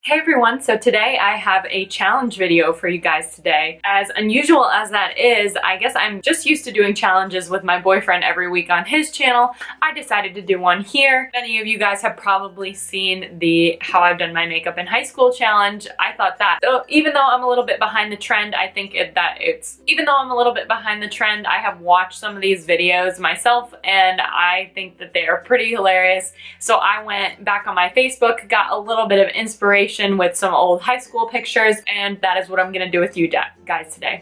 Hey everyone, so today I have a challenge video for you guys today. As unusual as that is, I guess I'm just used to doing challenges with my boyfriend every week on his channel. I decided to do one here. Many of you guys have probably seen the How I've Done My Makeup in High School challenge. I thought that, even though I'm a little bit behind the trend, I have watched some of these videos myself and I think that they are pretty hilarious. So I went back on my Facebook, got a little bit of inspiration with some old high school pictures, and that is what I'm gonna do with you guys today.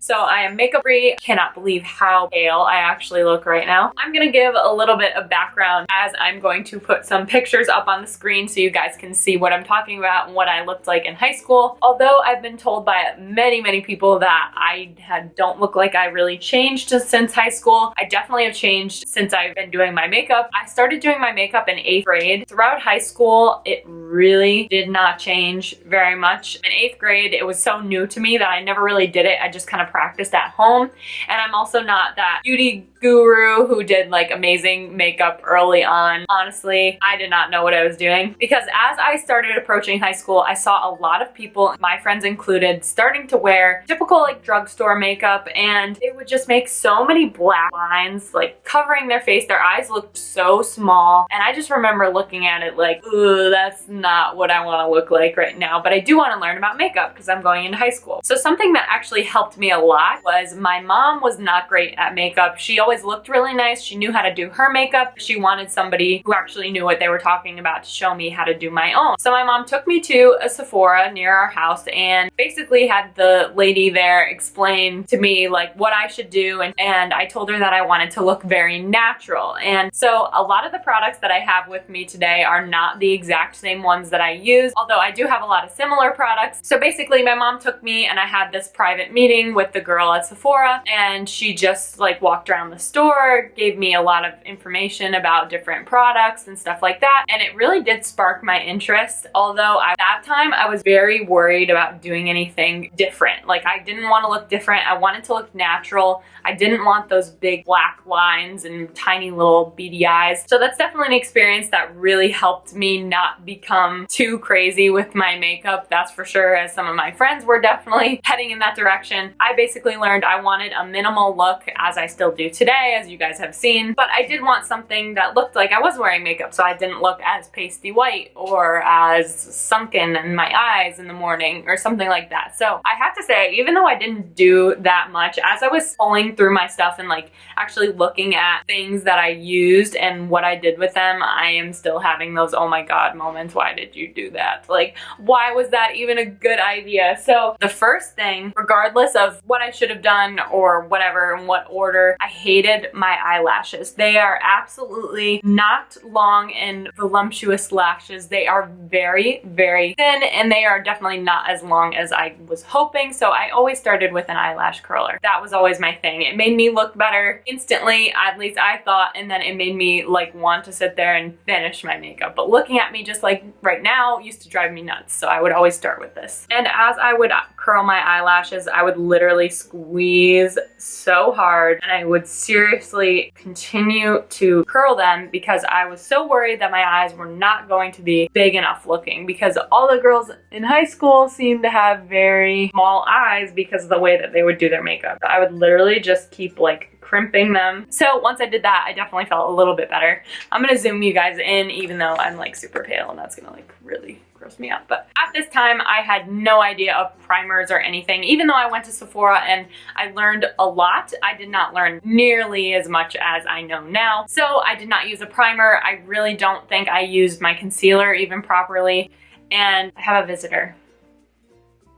So I am makeup free. Cannot believe how pale I actually look right now. I'm gonna give a little bit of background as I'm going to put some pictures up on the screen so you guys can see what I'm talking about and what I looked like in high school. Although I've been told by many people that I don't look like I really changed since high school, I definitely have changed since I've been doing my makeup. I started doing my makeup in 8th grade. Throughout high school, it really did not change very much. In 8th grade, it was so new to me that I never really did it. I just kind of practiced at home. And I'm also not that beauty guru who did like amazing makeup early on. Honestly, I did not know what I was doing because as I started approaching high school, I saw a lot of people, my friends included, starting to wear typical like drugstore makeup, and they would just make so many black lines like covering their face. Their eyes looked so small, and I just remember looking at it like, ooh, that's not what I want to look like right now, but I do want to learn about makeup because I'm going into high school. So something that actually helped me a lot was my mom was not great at makeup. She always looked really nice. She knew how to do her makeup. She wanted somebody who actually knew what they were talking about to show me how to do my own. So my mom took me to a Sephora near our house and basically had the lady there explain to me like what I should do, and I told her that I wanted to look very natural. And so a lot of the products that I have with me today are not the exact same ones that I use, although I do have a lot of similar products. So basically my mom took me and I had this private meeting with the girl at Sephora, and she just like walked around the store, gave me a lot of information about different products and stuff like that, and it really did spark my interest. Although at that time I was very worried about doing anything different. Like I didn't want to look different. I wanted to look natural. I didn't want those big black lines and tiny little beady eyes. So that's definitely an experience that really helped me not become too crazy with my makeup, that's for sure, as some of my friends were definitely heading in that direction. I basically learned I wanted a minimal look, as I still do today, as you guys have seen, but I did want something that looked like I was wearing makeup so I didn't look as pasty white or as sunken in my eyes in the morning or something like that. So I have to say, even though I didn't do that much, as I was pulling through my stuff and like actually looking at things that I used and what I did with them, I am still having those oh my god moments. Why did you do that? Like, why was that even a good idea? So the first thing, regardless of what I should have done or whatever, in what order, I hated my eyelashes. They are absolutely not long and voluptuous lashes. They are very thin, and they are definitely not as long as I was hoping. So I always started with an eyelash curler. That was always my thing. It made me look better instantly, at least I thought, and then it made me like want to sit there and finish my makeup. But looking at me just like right now used to drive me nuts, so I would always start with this. And as I would curl my eyelashes, I would literally squeeze so hard, and I would seriously continue to curl them because I was so worried that my eyes were not going to be big enough looking, because all the girls in high school seemed to have very small eyes because of the way that they would do their makeup. I would literally just keep like crimping them. So once I did that, I definitely felt a little bit better. I'm gonna zoom you guys in even though I'm like super pale and that's gonna like really gross me out. But at this time, I had no idea of primers or anything. Even though I went to Sephora and I learned a lot, I did not learn nearly as much as I know now. So I did not use a primer. I really don't think I used my concealer even properly. And I have a visitor.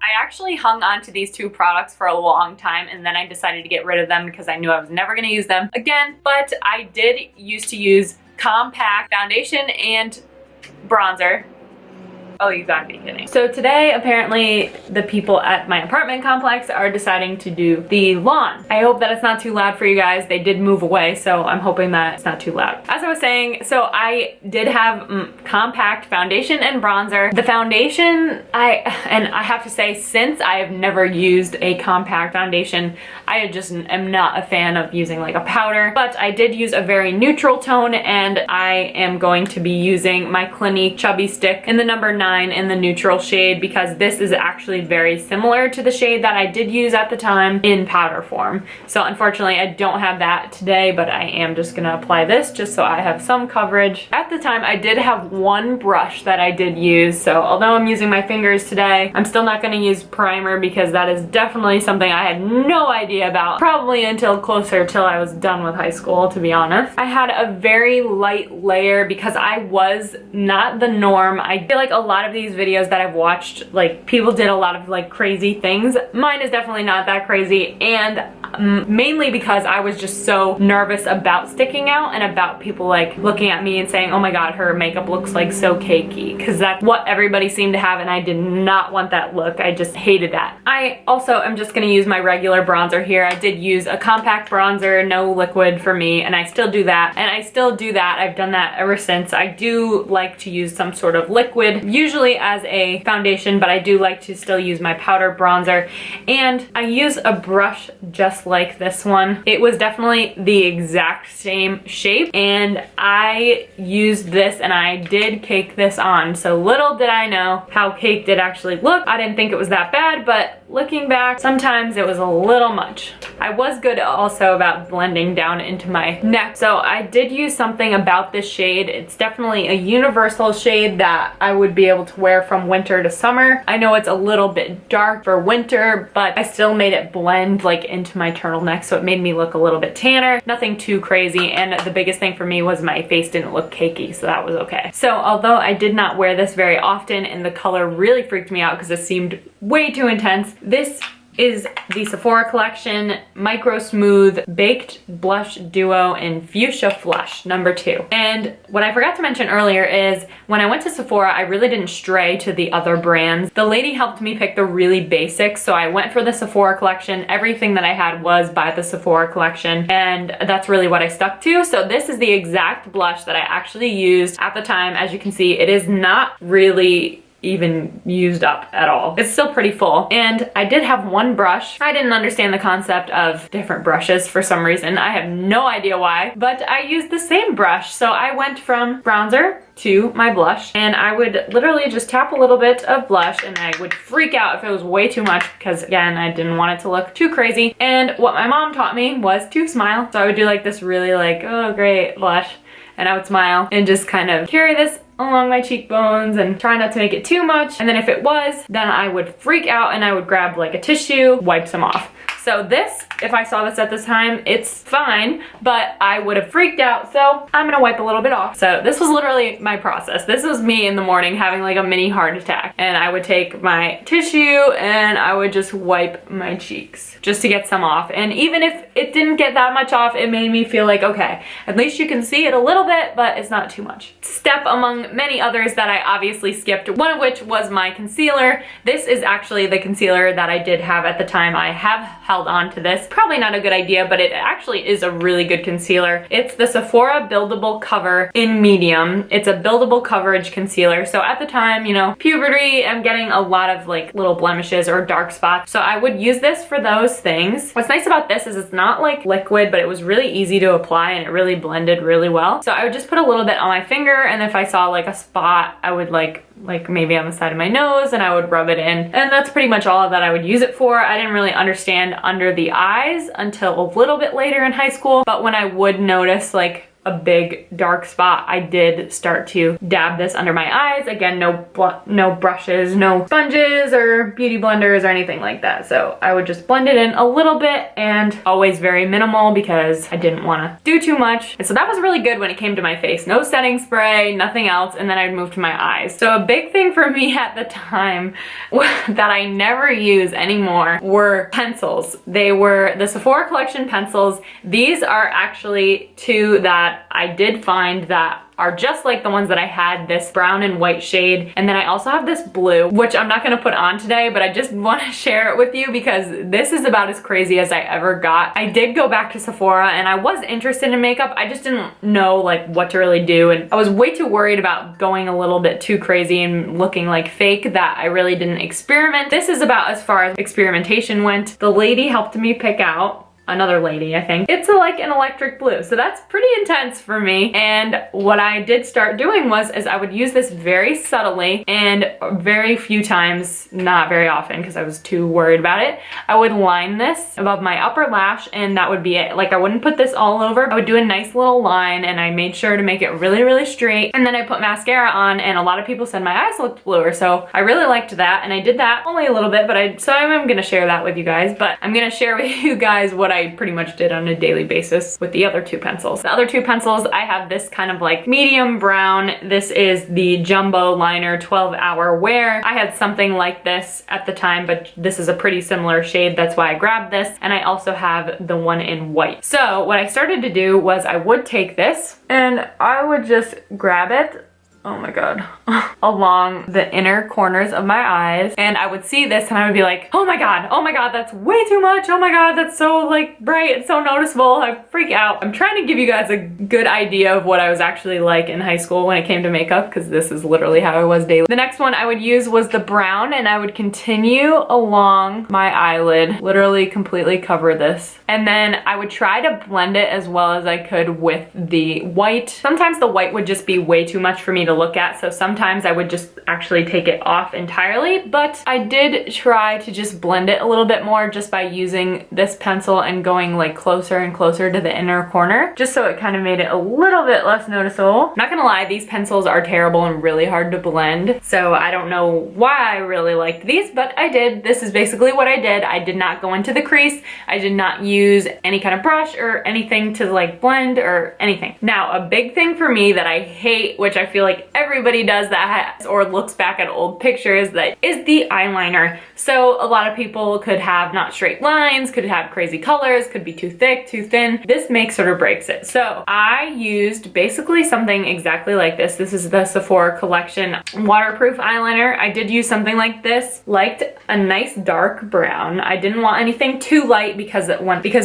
I actually hung on to these two products for a long time, and then I decided to get rid of them because I knew I was never going to use them again. But I did used to use compact foundation and bronzer. Oh, you gotta be kidding. So today, apparently, the people at my apartment complex are deciding to do the lawn. I hope that it's not too loud for you guys. They did move away, so I'm hoping that it's not too loud. As I was saying, so I did have compact foundation and bronzer. The foundation, I have to say, since I have never used a compact foundation, I just am not a fan of using like a powder, but I did use a very neutral tone, and I am going to be using my Clinique Chubby Stick in the number 9 in the neutral shade, because this is actually very similar to the shade that I did use at the time in powder form. So unfortunately I don't have that today, but I am just gonna apply this just so I have some coverage. At the time I did have one brush that I did use, so although I'm using my fingers today, I'm still not gonna use primer because that is definitely something I had no idea about, probably until closer till I was done with high school, to be honest. I had a very light layer because I was not the norm. I feel like a lot of these videos that I've watched, like people did a lot of like crazy things. Mine is definitely not that crazy, and mainly because I was just so nervous about sticking out and about people like looking at me and saying, oh my god, her makeup looks like so cakey, because that's what everybody seemed to have, and I did not want that look. I just hated that. I also am just gonna use my regular bronzer here. I did use a compact bronzer, no liquid for me, and I still do that, and I still do that. I've done that ever since. I do like to use some sort of liquid, usually as a foundation, but I do like to still use my powder bronzer, and I use a brush just like this one. It was definitely the exact same shape, and I used this and I did cake this on. So little did I know how caked it actually looked. I didn't think it was that bad, but looking back, sometimes it was a little much. I was good also about blending down into my neck. So I did use something about this shade. It's definitely a universal shade that I would be able to wear from winter to summer. I know it's a little bit dark for winter, but I still made it blend like into my turtleneck, so it made me look a little bit tanner. Nothing too crazy, and the biggest thing for me was my face didn't look cakey, so that was okay. So although I did not wear this very often and the color really freaked me out because it seemed way too intense, this is the Sephora collection Micro Smooth Baked Blush Duo in Fuchsia Flush number 2. And what I forgot to mention earlier is when I went to Sephora, I really didn't stray to the other brands. The lady helped me pick the really basics, so I went for the Sephora collection. Everything that I had was by the Sephora collection, and that's really what I stuck to. So this is the exact blush that I actually used at the time. As you can see, it is not really even used up at all. It's still pretty full. And I did have one brush. I didn't understand the concept of different brushes for some reason. I have no idea why, but I used the same brush. So I went from bronzer to my blush, and I would literally just tap a little bit of blush, and I would freak out if it was way too much because again, I didn't want it to look too crazy. And what my mom taught me was to smile. So I would do like this really like, oh great blush, and I would smile and just kind of carry this along my cheekbones and try not to make it too much. And then if it was, then I would freak out and I would grab like a tissue, wipe some off. So this, if I saw this at this time, it's fine, but I would have freaked out, so I'm gonna wipe a little bit off. So this was literally my process. This was me in the morning having like a mini heart attack, and I would take my tissue and I would just wipe my cheeks just to get some off. And even if it didn't get that much off, it made me feel like, okay, at least you can see it a little bit, but it's not too much. Step among many others that I obviously skipped, one of which was my concealer. This is actually the concealer that I did have at the time. I have held on to this. Probably not a good idea, but it actually is a really good concealer. It's the Sephora Buildable Cover in medium. It's a buildable coverage concealer. So at the time, you know, puberty, I'm getting a lot of like little blemishes or dark spots. So I would use this for those things. What's nice about this is it's not like liquid, but it was really easy to apply and it really blended really well. So I would just put a little bit on my finger, and if I saw like a spot, I would like maybe on the side of my nose, and I would rub it in. And that's pretty much all that I would use it for. I didn't really understand under the eyes until a little bit later in high school, but when I would notice like a big dark spot, I did start to dab this under my eyes. Again, no brushes, no sponges or beauty blenders or anything like that. So I would just blend it in a little bit, and always very minimal because I didn't want to do too much. And so that was really good when it came to my face. No setting spray, nothing else, and then I'd move to my eyes. So a big thing for me at the time that I never use anymore were pencils. They were the Sephora collection pencils. These are actually two that that I did find that are just like the ones that I had, this brown and white shade. And then I also have this blue, which I'm not gonna put on today, but I just wanna share it with you because this is about as crazy as I ever got. I did go back to Sephora and I was interested in makeup. I just didn't know like what to really do. And I was way too worried about going a little bit too crazy and looking like fake that I really didn't experiment. This is about as far as experimentation went. The lady helped me pick out, another lady, I think. It's like an electric blue, so that's pretty intense for me. And what I did start doing was I would use this very subtly and very few times, not very often because I was too worried about it. I would line this above my upper lash and that would be it. Like I wouldn't put this all over. I would do a nice little line and I made sure to make it really, really straight. And then I put mascara on and a lot of people said my eyes looked bluer, so I really liked that. And I did that only a little bit, but so I'm gonna share that with you guys. But I'm gonna share with you guys what I pretty much did on a daily basis with the other two pencils. The other two pencils, I have this kind of like medium brown. This is the Jumbo Liner 12-Hour Wear. I had something like this at the time, but this is a pretty similar shade. That's why I grabbed this. And I also have the one in white. So what I started to do was I would take this and I would just grab it, oh my god, along the inner corners of my eyes, and I would see this and I would be like, oh my god, that's way too much, oh my god, that's so like bright, it's so noticeable, I freak out. I'm trying to give you guys a good idea of what I was actually like in high school when it came to makeup, because this is literally how I was daily. The next one I would use was the brown, and I would continue along my eyelid, literally completely cover this. And then I would try to blend it as well as I could with the white. Sometimes the white would just be way too much for me to look at, so sometimes I would just actually take it off entirely, but I did try to just blend it a little bit more just by using this pencil and going like closer and closer to the inner corner, just so it kind of made it a little bit less noticeable. I'm not gonna lie, these pencils are terrible and really hard to blend, so I don't know why I really liked these, but I did. This is basically what I did. I did not go into the crease. I did not use any kind of brush or anything to like blend or anything. Now, a big thing for me that I hate, which I feel like everybody does that has, or looks back at old pictures, that is the eyeliner. So a lot of people could have not straight lines, could have crazy colors, could be too thick, too thin. This makes it or breaks it. So I used basically something exactly like this. This is the Sephora collection waterproof eyeliner. I did use something like this. Liked a nice dark brown. I didn't want anything too light because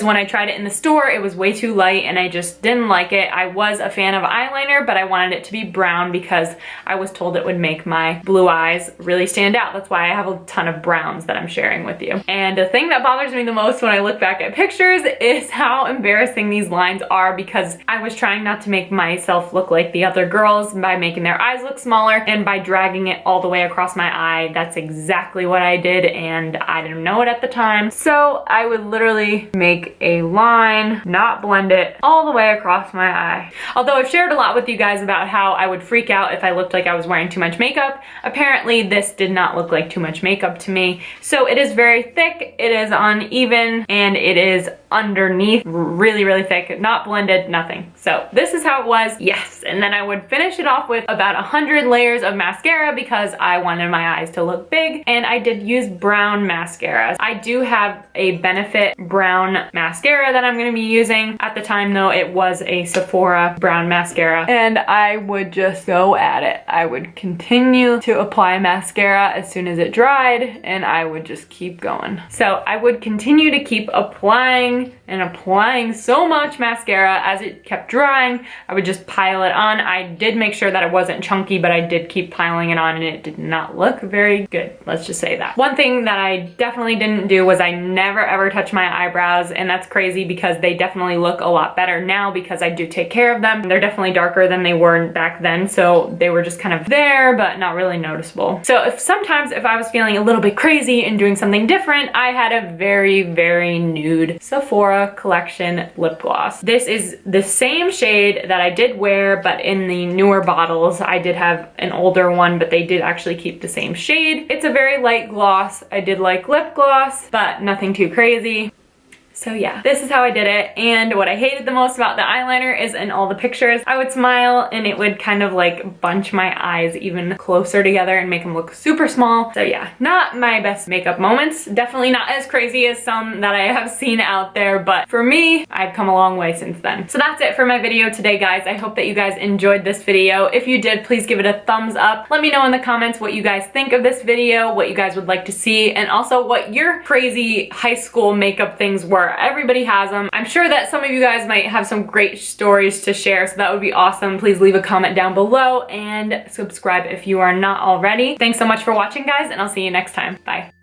when I tried it in the store, it was way too light and I just didn't like it. I was a fan of eyeliner, but I wanted it to be brown because I was told it would make my blue eyes really stand out. That's why I have a ton of browns that I'm sharing with you. And the thing that bothers me the most when I look back at pictures is how embarrassing these lines are, because I was trying not to make myself look like the other girls by making their eyes look smaller, and by dragging it all the way across my eye. That's exactly what I did, and I didn't know it at the time. So I would literally make a line, not blend it, all the way across my eye. Although I've shared a lot with you guys about how I would freak out if I looked like I was wearing too much makeup, apparently this did not look like too much makeup to me. So it is very thick, it is uneven, and it is underneath really, really thick, not blended, nothing. So this is how it was, yes. And then I would finish it off with about 100 layers of mascara because I wanted my eyes to look big, and I did use brown mascara. I do have a Benefit brown mascara that I'm gonna be using. At the time though, it was a Sephora brown mascara, and I would just go at it. I would continue to apply mascara as soon as it dried, and I would just keep going. So I would continue to keep applying and applying so much mascara. As it kept drying, I would just pile it on. I did make sure that it wasn't chunky, but I did keep piling it on, and it did not look very good. Let's just say that. One thing that I definitely didn't do was I never ever touch my eyebrows, and that's crazy because they definitely look a lot better now because I do take care of them. They're definitely darker than they were back then, so they were just kind of there, but not really noticeable. So sometimes if I was feeling a little bit crazy and doing something different, I had a very, very nude Sephora collection lip gloss. This is the same shade that I did wear, but in the newer bottles. I did have an older one, but they did actually keep the same shade. It's a very light gloss. I did like lip gloss, but nothing too crazy. So yeah, this is how I did it. And what I hated the most about the eyeliner is in all the pictures, I would smile and it would kind of like bunch my eyes even closer together and make them look super small. So yeah, not my best makeup moments. Definitely not as crazy as some that I have seen out there, but for me, I've come a long way since then. So that's it for my video today, guys. I hope that you guys enjoyed this video. If you did, please give it a thumbs up. Let me know in the comments what you guys think of this video, what you guys would like to see, and also what your crazy high school makeup things were. Everybody has them. I'm sure that some of you guys might have some great stories to share, so that would be awesome. Please leave a comment down below and subscribe if you are not already. Thanks so much for watching, guys, and I'll see you next time. Bye.